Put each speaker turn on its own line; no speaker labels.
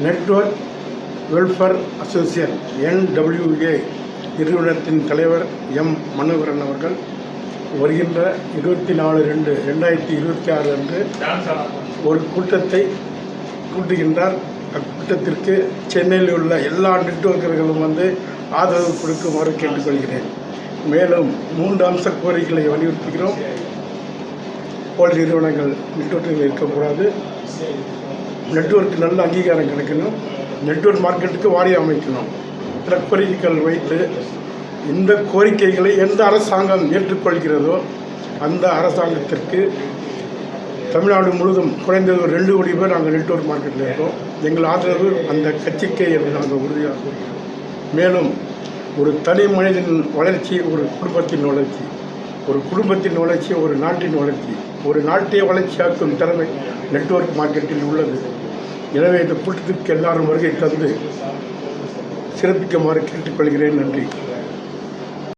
Network welfare association NWA நிறுவனத்தின் தலைவர் M Manoharan அவர்கள் வருகின்ற 24/2/2026 அன்று ஒரு கூட்டத்தை கூட்டுகின்றார். அக்கூட்டத்திற்கு சென்னையில் உள்ள எல்லா நெட்வொர்க்கர்களும் வந்து ஆதரவு கொடுக்குமாறு கேட்டுக்கொள்கிறேன். மேலும் 3 அம்ச கோரிக்கைகளை வலியுறுத்துகிறோம். போலி நிறுவனங்கள் நெட்வொர்க்கில் இருக்கக்கூடாது. நெட்வொர்க் நல்ல அங்கீகாரம் கிடைக்கணும். நெட்வொர்க் மார்க்கெட்டுக்கு வாரியம் அமைக்கணும். சில கோரிக்கைகள் வைத்து இந்த கோரிக்கைகளை எந்த அரசாங்கம் ஏற்றுக்கொள்கிறதோ அந்த அரசாங்கத்திற்கு தமிழ்நாடு முழுவதும் குறைந்தது ஒரு 2 கோடி பேர் நாங்கள் நெட்வொர்க் மார்க்கெட்டில் இருக்கோம். எங்கள் ஆதரவு அந்த கட்சிக்கே என்று நாங்கள் உறுதியாக கூறுகிறோம். மேலும் ஒரு தனி மனிதனின் வளர்ச்சி ஒரு குடும்பத்தின் வளர்ச்சி, ஒரு குடும்பத்தின் வளர்ச்சி ஒரு நாட்டின் வளர்ச்சி, ஒரு நாட்டை வளர்ச்சியாக்கும் திறமை நெட்வொர்க் மார்க்கெட்டில் உள்ளது. எனவே இந்த கூட்டத்திற்கு எல்லாரும் வருகை தந்து சிறப்பிக்குமாறு கேட்டுக்கொள்கிறேன். நன்றி.